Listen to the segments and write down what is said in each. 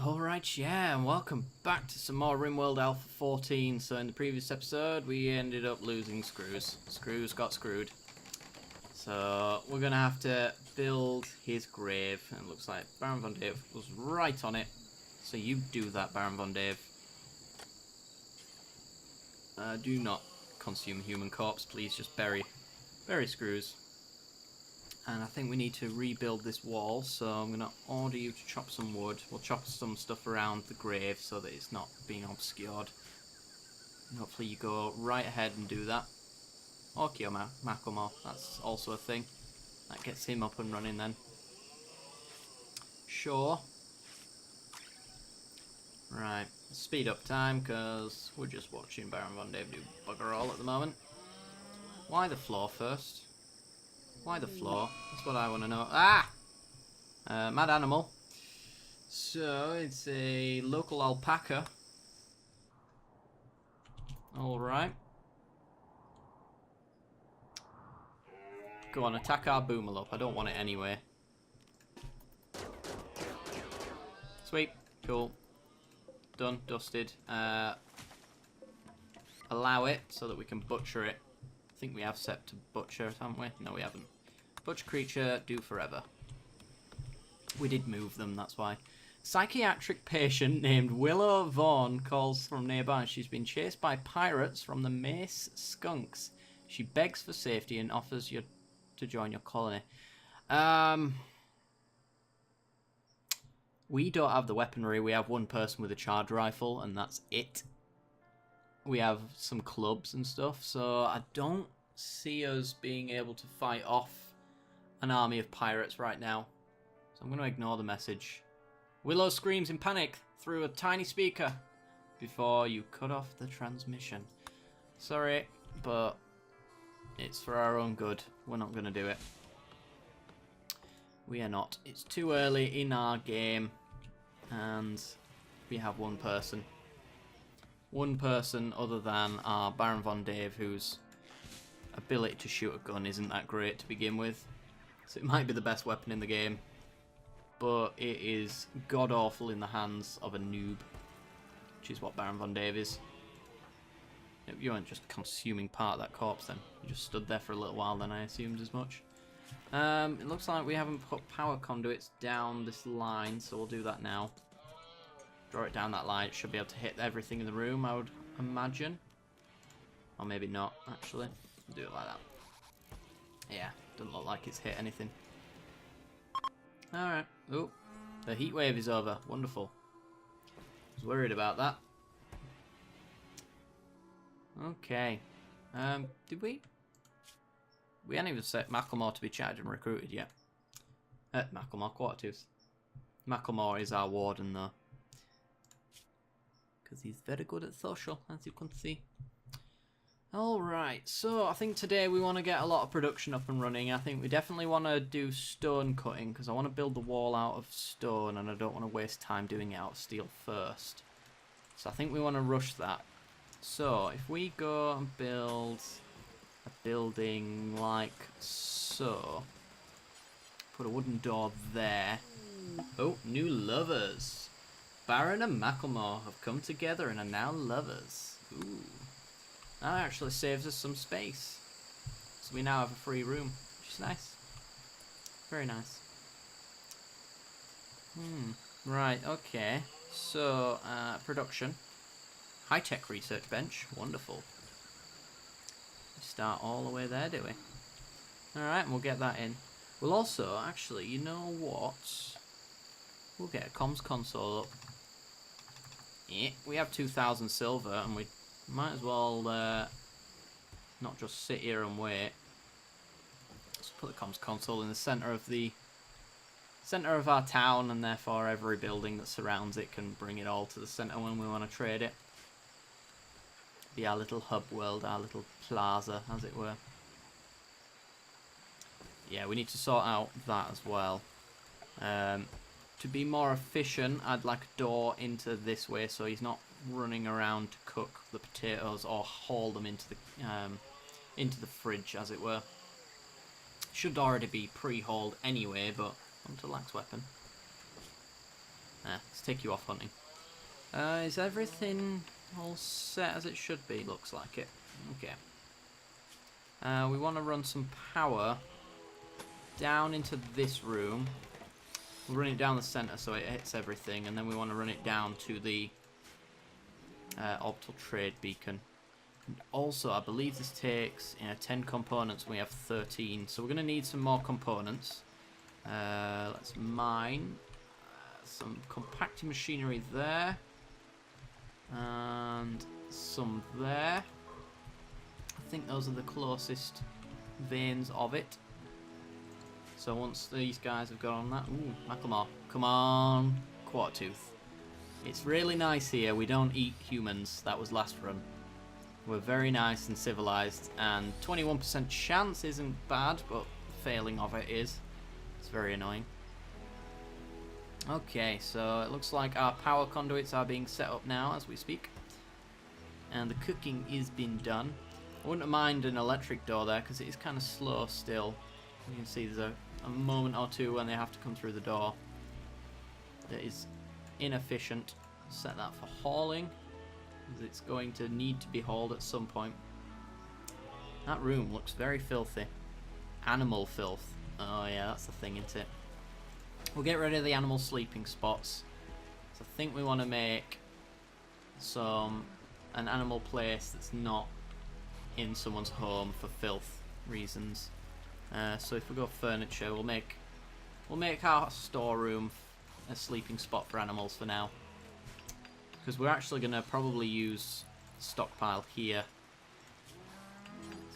Alright, yeah, and welcome back to some more Rimworld Alpha 14. So in the previous episode, we ended up losing Screws. Screws got screwed. So we're going to have to build his grave. And it looks like Baron Von Dave was right on it. So you do that, Baron Von Dave. Do not consume human corpse, please. Just bury Screws. And I think we need to rebuild this wall, so I'm going to order you to chop some wood. We'll chop some stuff around the grave so that it's not being obscured. And hopefully you go right ahead and do that. Or Macklemore, that's also a thing. That gets him up and running then. Sure. Right, speed up time because we're just watching Baron Von Dave do bugger all at the moment. Why the floor first? Why the floor? That's what I want to know. Ah! Mad animal. So, it's a local alpaca. Alright. Go on, attack our boomerlup. I don't want it anyway. Sweet. Cool. Done. Dusted. Allow it so that we can butcher it. I think we have set to butcher, haven't we? No, we haven't. Butcher creature, do forever. We did move them, that's why. Psychiatric patient named Willow Vaughn calls from nearby. She's been chased by pirates from the Mace Skunks. She begs for safety and offers you to join your colony. We don't have the weaponry. We have one person with a charge rifle, and that's it. We have some clubs and stuff, so I don't see us being able to fight off an army of pirates right now. So I'm going to ignore the message. Willow screams in panic through a tiny speaker before you cut off the transmission. Sorry, but it's for our own good. We're not going to do it. We are not. It's too early in our game, and we have one person. One person other than our Baron Von Dave, whose ability to shoot a gun isn't that great to begin with. So it might be the best weapon in the game, but it is god-awful in the hands of a noob, which is what Baron Von Dave is. You weren't just consuming part of that corpse then. You just stood there for a little while then, I assumed as much. It looks like we haven't put power conduits down this line, so we'll do that now. Draw it down that line. It should be able to hit everything in the room, I would imagine. Or maybe not, actually. We'll do it like that. Yeah, doesn't look like it's hit anything. Alright. Oh, the heat wave is over. Wonderful. I was worried about that. Okay. Did we? We hadn't even set Macklemore to be charged and recruited yet. Macklemore, Quartertooth. Macklemore is our warden, though. Because he's very good at social, as you can see. Alright, so I think today we want to get a lot of production up and running. I think we definitely want to do stone cutting, because I want to build the wall out of stone, and I don't want to waste time doing it out of steel first. So I think we want to rush that. So, if we go and build a building like so. Put a wooden door there. Oh, new lovers. Baron and Macklemore have come together and are now lovers. Ooh. That actually saves us some space. So we now have a free room, which is nice. Very nice. Right, okay. So, production. High-tech research bench. Wonderful. We start all the way there, do we? Alright, we'll get that in. We'll also, actually, you know what? We'll get a comms console up. Yeah, we have 2,000 silver, and we might as well not just sit here and wait. Let's put the comms console in the centre of our town, and therefore every building that surrounds it can bring it all to the centre when we want to trade it. Be our little hub world, our little plaza, as it were. Yeah, we need to sort out that as well. To be more efficient, I'd like a door into this way so he's not running around to cook the potatoes or haul them into the fridge, as it were. Should already be pre-hauled anyway, but onto Lax weapon. Let's take you off hunting. Is everything all set as it should be? Looks like it. Okay. We want to run some power down into this room. We'll run it down the centre so it hits everything, and then we want to run it down to the orbital trade beacon. And also, I believe this takes 10 components, and we have 13, so we're going to need some more components. Let's mine some compacting machinery there, and some there. I think those are the closest veins of it. So once these guys have got on that... Ooh, Macklemore. Come on, Quartertooth. It's really nice here. We don't eat humans. That was last run. We're very nice and civilized. And 21% chance isn't bad, but the failing of it is. It's very annoying. Okay, so it looks like our power conduits are being set up now as we speak. And the cooking is being done. I wouldn't mind an electric door there because it is kind of slow still. You can see there's a moment or two when they have to come through the door. That is inefficient. Set that for hauling, because it's going to need to be hauled at some point. That room looks very filthy. Animal filth. Oh yeah, that's the thing, isn't it? We'll get rid of the animal sleeping spots. So I think we want to make an animal place that's not in someone's home for filth reasons. So if we go furniture, we'll make our storeroom a sleeping spot for animals for now, because we're actually going to probably use the stockpile here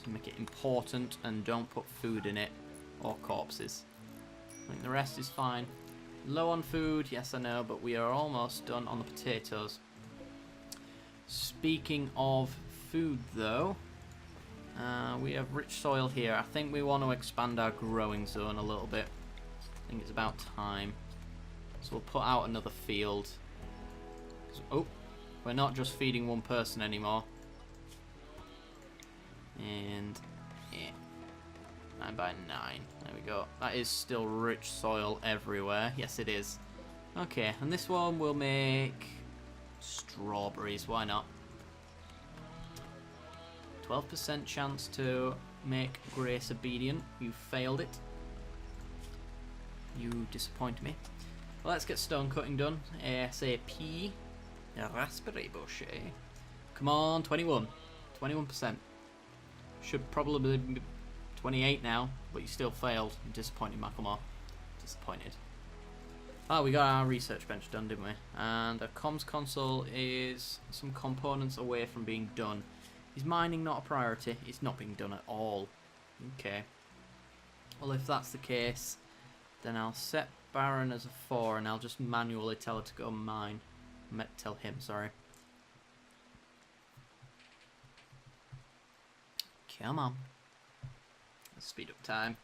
to make it important and don't put food in it or corpses. I think the rest is fine. Low on food, yes I know, but we are almost done on the potatoes. Speaking of food though, we have rich soil here. I think we want to expand our growing zone a little bit. I think it's about time. So we'll put out another field. Oh, we're not just feeding one person anymore. And 9 by 9. There we go. That is still rich soil everywhere. Yes, it is. Okay, and this one will make strawberries. Why not? 12% chance to make Grace obedient. You failed it. You disappoint me. Well, let's get stone cutting done. ASAP. A raspberry bush, eh? Come on, 21. 21%. Should probably be 28 now, but you still failed. I'm disappointed, Macklemore. Disappointed. Oh, we got our research bench done, didn't we? And our comms console is some components away from being done. Is mining not a priority? It's not being done at all. Okay. Well, if that's the case, then I'll set Baron as a 4 and I'll just manually tell her to go mine. Tell him, sorry. Come on. Let's speed up time.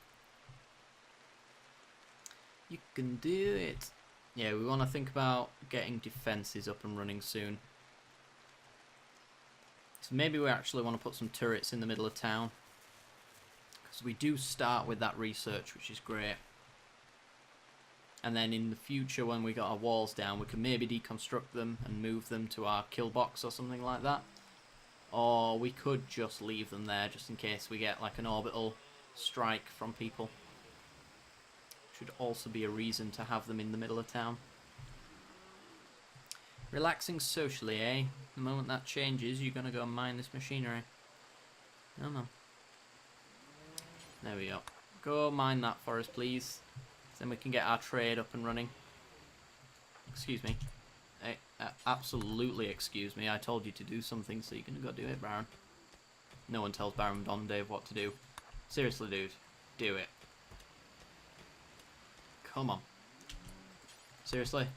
You can do it. Yeah, we want to think about getting defences up and running soon. So maybe we actually want to put some turrets in the middle of town, because we do start with that research, which is great. And then in the future, when we got our walls down, we can maybe deconstruct them and move them to our kill box or something like that. Or we could just leave them there just in case we get like an orbital strike from people. Should also be a reason to have them in the middle of town. Relaxing socially, eh? The moment that changes, you're going to go and mine this machinery. No, no. There we go. Go mine that for us, please. Then we can get our trade up and running. Excuse me. Hey, absolutely excuse me. I told you to do something, so you're going to go do it, Baron. No one tells Baron Don Dave what to do. Seriously, dude. Do it. Come on. Seriously.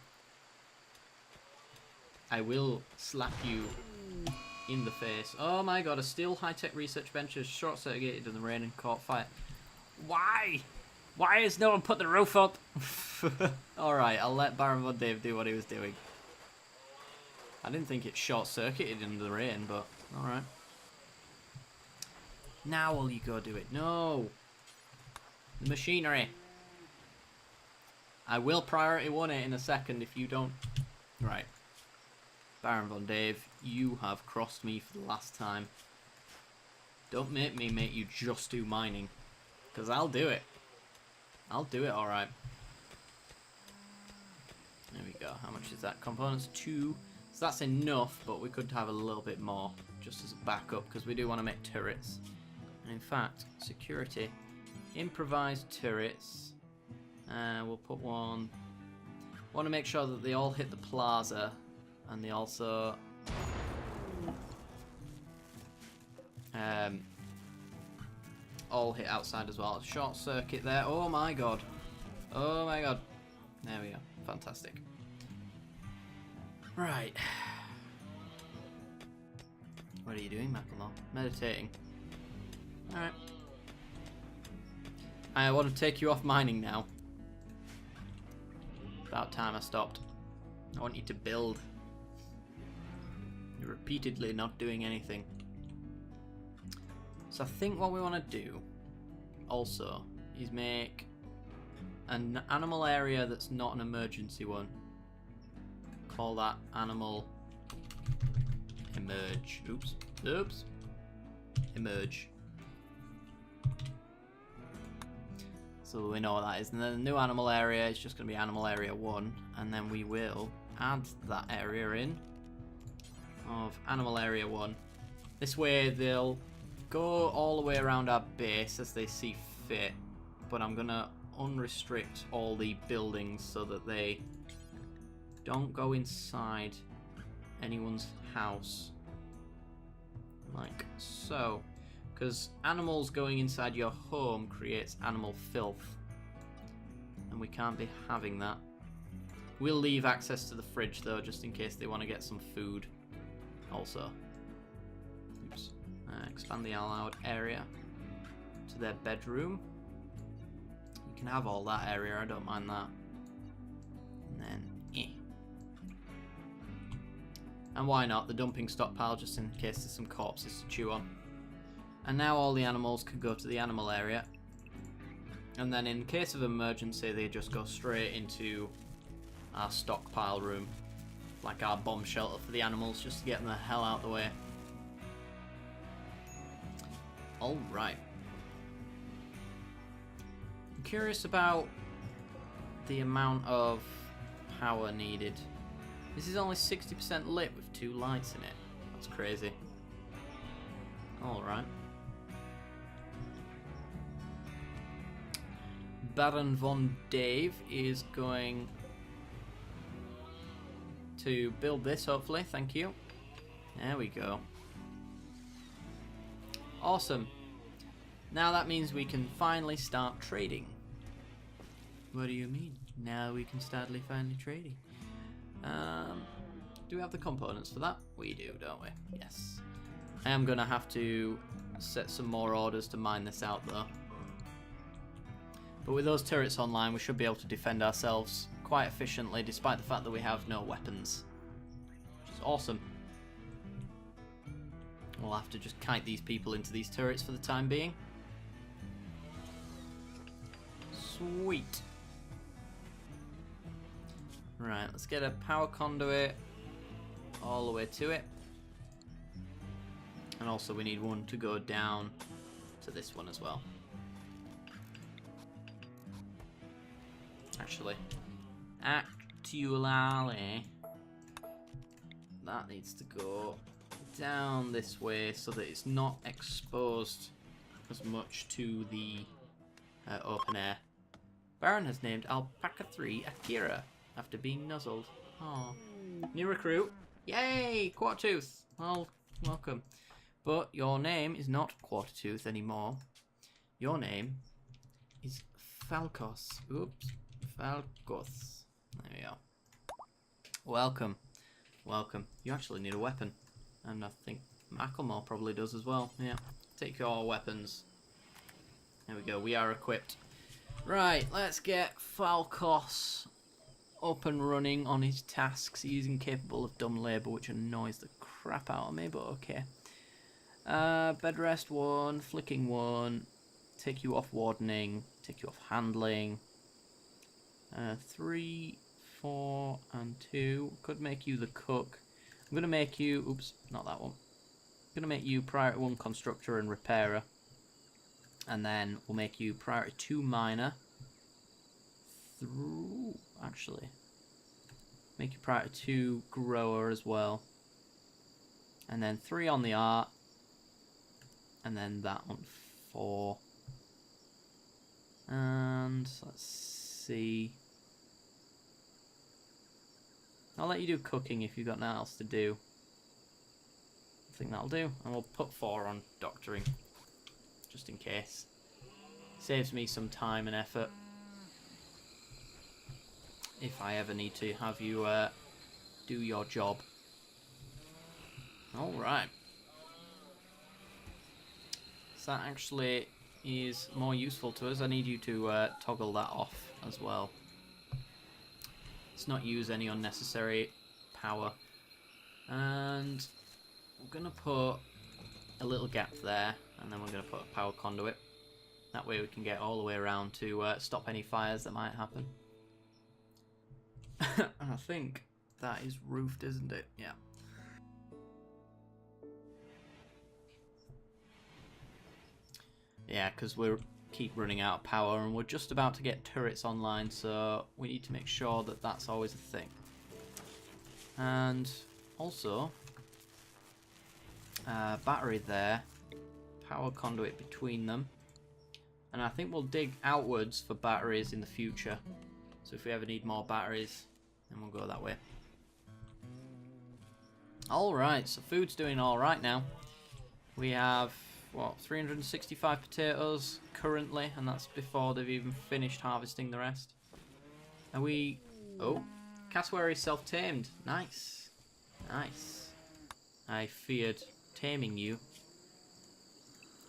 I will slap you in the face. Oh my god, a steel high-tech research bench is short-circuited in the rain and caught fire. Why? Why has no one put the roof up? Alright, I'll let Baron Von Dave do what he was doing. I didn't think it short-circuited in the rain, but alright. Now will you go do it? No! The machinery. I will priority 1 it in a second if you don't... Right. Baron Von Dave, you have crossed me for the last time. Don't make me make you just do mining. Because I'll do it. I'll do it alright. There we go. How much is that? Components 2. So that's enough, but we could have a little bit more. Just as a backup, because we do want to make turrets. And in fact, security. Improvised turrets. We'll put one... want to make sure that they all hit the plaza. And they also... all hit outside as well. Short circuit there. Oh my god. Oh my god. There we go. Fantastic. Right. What are you doing, Macklemore? Meditating. Alright. I want to take you off mining now. About time I stopped. I want you to build. You're repeatedly not doing anything. So I think what we want to do also is make an animal area that's not an emergency one. Call that animal emerge. Oops. Oops. Emerge. So we know what that is. And then the new animal area is just going to be animal area 1. And then we will add that area in of animal area 1. This way they'll go all the way around our base as they see fit. But I'm going to unrestrict all the buildings so that they don't go inside anyone's house. Like so. Because animals going inside your home creates animal filth. And we can't be having that. We'll leave access to the fridge though, just in case they want to get some food. Also. Oops. Expand the allowed area to their bedroom. You can have all that area, I don't mind that. And then, And why not? The dumping stockpile, just in case there's some corpses to chew on. And now all the animals can go to the animal area. And then in case of emergency, they just go straight into our stockpile room. Like our bomb shelter for the animals, just to get them the hell out of the way. Alright. I'm curious about the amount of power needed. This is only 60% lit with 2 lights in it. That's crazy. Alright. Baron Von Dave is going to build this, hopefully. Thank you. There we go. Awesome. Now that means we can finally start trading. What do you mean? Now we can start finally trading. Do we have the components for that? We do, don't we? Yes. I am going to have to set some more orders to mine this out, though. But with those turrets online, we should be able to defend ourselves quite efficiently, despite the fact that we have no weapons. Which is awesome. We'll have to just kite these people into these turrets for the time being. Sweet. Right, let's get a power conduit all the way to it. And also we need one to go down to this one as well. Actually, that needs to go down this way so that it's not exposed as much to the open air. Baron has named Alpaca 3 Akira after being nuzzled. Oh, new recruit. Yay, Quartertooth. Well, welcome. But your name is not Quartertooth anymore. Your name is Falcos. Oops. Falcos. There we go. Welcome. Welcome. You actually need a weapon. And I think Macklemore probably does as well. Yeah. Take your weapons. There we go. We are equipped. Right. Let's get Falcos up and running on his tasks. He's incapable of dumb labour, which annoys the crap out of me, but okay. Bed rest 1, flicking 1, take you off wardening, take you off handling. 3, 4, and 2. Could make you the cook. I'm gonna make you. Oops, not that one. I'm gonna make you priority 1 constructor and repairer, and then we'll make you priority 2 miner. Through actually, make you priority 2 grower as well, and then 3 on the art, and then that one 4. And let's see. I'll let you do cooking if you've got nothing else to do. I think that'll do. And we'll put 4 on doctoring, just in case. Saves me some time and effort if I ever need to have you do your job. Alright. So that actually is more useful to us. I need you to toggle that off as well. Let's not use any unnecessary power. And we're going to put a little gap there, and then we're going to put a power conduit. That way we can get all the way around to stop any fires that might happen. And I think that is roofed, isn't it? Yeah. Yeah, because we keep running out of power, and we're just about to get turrets online, so we need to make sure that that's always a thing. And also, battery there, power conduit between them, and I think we'll dig outwards for batteries in the future. So if we ever need more batteries, then we'll go that way. Alright, so food's doing alright now. We have, what, 365 potatoes currently, and that's before they've even finished harvesting the rest. And we... Oh, cassowary self-tamed. Nice. Nice. I feared taming you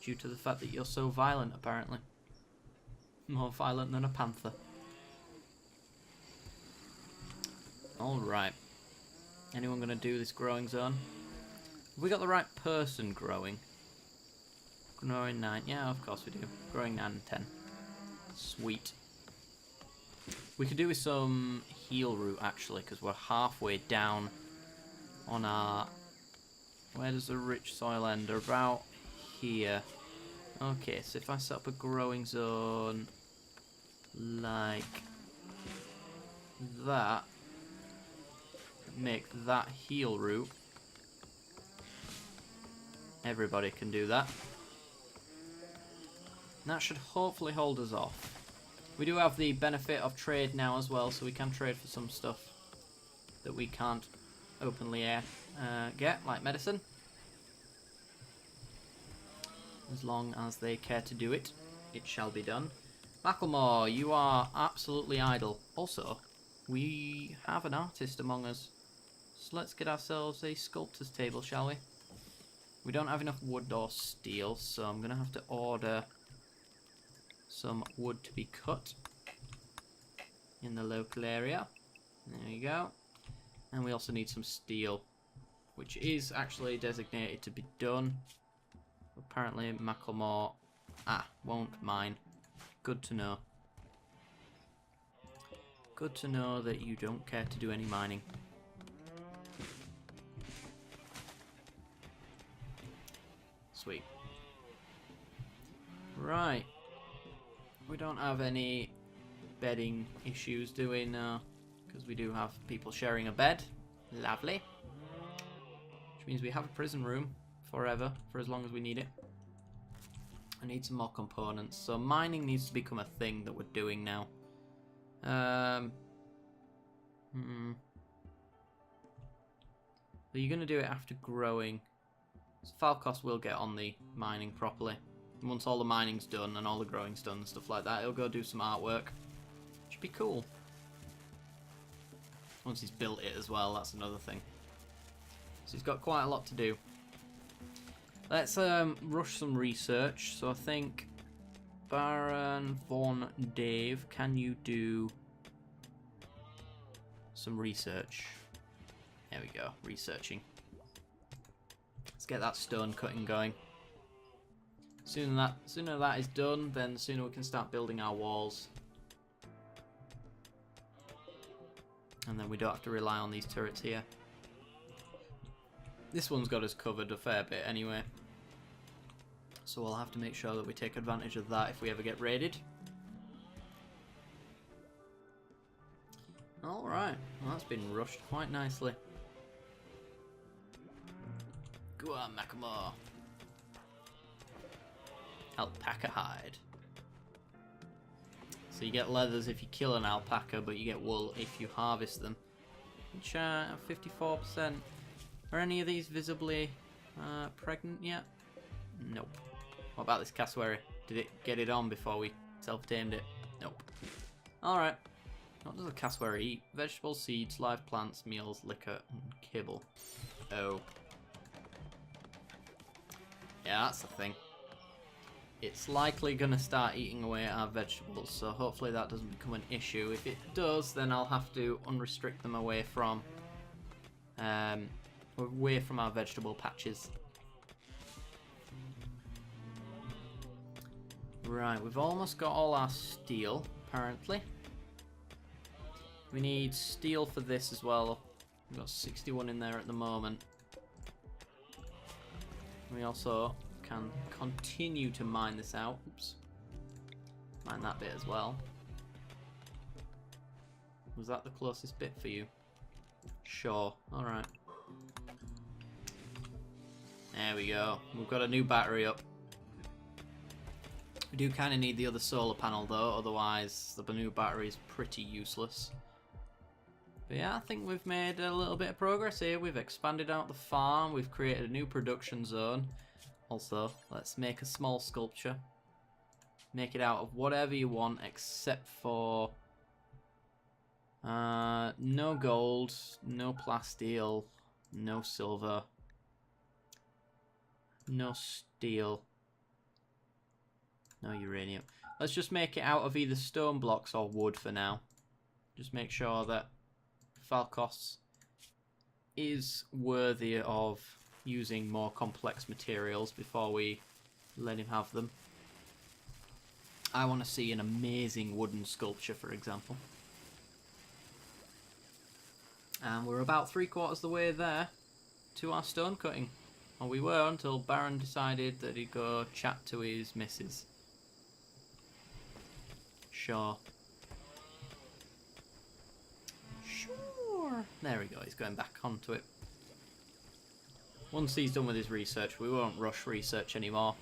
due to the fact that you're so violent, apparently. More violent than a panther. Alright. Anyone going to do this growing zone? Have we got the right person growing? Growing 9. Yeah, of course we do. Growing 9 and 10. Sweet. We could do with some heal root, actually, because we're halfway down on our... Where does the rich soil end? About here. Okay, so if I set up a growing zone like that, make that heal root. Everybody can do that. And that should hopefully hold us off. We do have the benefit of trade now as well, so we can trade for some stuff that we can't openly get, like medicine. As long as they care to do it, it shall be done. Macklemore, you are absolutely idle. Also, we have an artist among us. So let's get ourselves a sculptor's table, shall we? We don't have enough wood or steel, so I'm going to have to order some wood to be cut in the local area. There you go. And we also need some steel, which is actually designated to be done. Apparently Macklemore won't mine. Good to know. Good to know that you don't care to do any mining. Sweet. Right. We don't have any bedding issues, do we? No. Because we do have people sharing a bed. Lovely. Which means we have a prison room forever, for as long as we need it. I need some more components. So mining needs to become a thing that we're doing now. Are you going to do it after growing? So Falcos will get on the mining properly. And once all the mining's done and all the growing's done and stuff like that, he'll go do some artwork. Should be cool. Once he's built it as well, that's another thing. So he's got quite a lot to do. Let's rush some research. So I think Baron Von Dave, can you do some research? There we go, researching. Let's get that stone cutting going. Sooner that is done, then the sooner we can start building our walls. And then we don't have to rely on these turrets here. This one's got us covered a fair bit anyway. So we'll have to make sure that we take advantage of that if we ever get raided. Alright, well, that's been rushed quite nicely. Go on, Macklemore. Alpaca hide. So you get leathers if you kill an alpaca, but you get wool if you harvest them. Which are 54%. Are any of these visibly pregnant yet? Nope. What about this cassowary? Did it get it on before we self-tamed it? Nope. Alright. What does a cassowary eat? Vegetables, seeds, live plants, meals, liquor, and kibble. Oh. Yeah, that's the thing. It's likely going to start eating away at our vegetables, so hopefully that doesn't become an issue. If it does, then I'll have to unrestrict them away from our vegetable patches. Right, we've almost got all our steel, apparently. We need steel for this as well. We've got 61 in there at the moment. We also can continue to mine this out. Oops. Mine that bit as well. Was that the closest bit for you? Sure. Alright. There we go. We've got a new battery up. We do kind of need the other solar panel though, otherwise the new battery is pretty useless. But yeah, I think we've made a little bit of progress here. We've expanded out the farm, we've created a new production zone. Also, let's make a small sculpture. Make it out of whatever you want except for no gold, no plasteel, no silver, no steel, no uranium. Let's just make it out of either stone blocks or wood for now. Just make sure that Falkos is worthy of using more complex materials before we let him have them. I want to see an amazing wooden sculpture, for example. And we're about 3/4 the way there to our stone cutting. Or we were until Baron decided that he'd go chat to his missus. Sure. Sure. There we go, he's going back onto it. Once he's done with his research, we won't rush research anymore.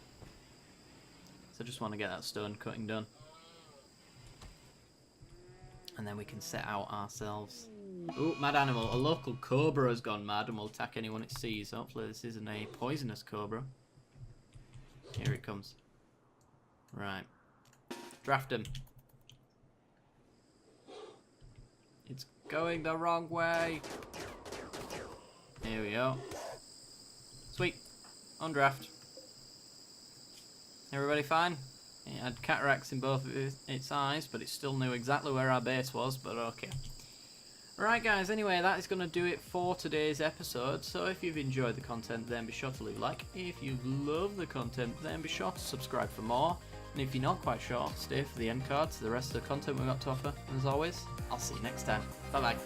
So I just want to get that stone cutting done. And then we can set out ourselves. Ooh, mad animal. A local cobra has gone mad and will attack anyone it sees. Hopefully this isn't a poisonous cobra. Here it comes. Right. Draft him. It's going the wrong way. Here we go. Sweet. On draft. Everybody fine? It had cataracts in both of its eyes, but it still knew exactly where our base was, but okay. Alright guys, anyway, that is going to do it for today's episode. So if you've enjoyed the content, then be sure to leave a like. If you love the content, then be sure to subscribe for more. And if you're not quite sure, stay for the end cards, the rest of the content we've got to offer. And as always, I'll see you next time. Bye bye.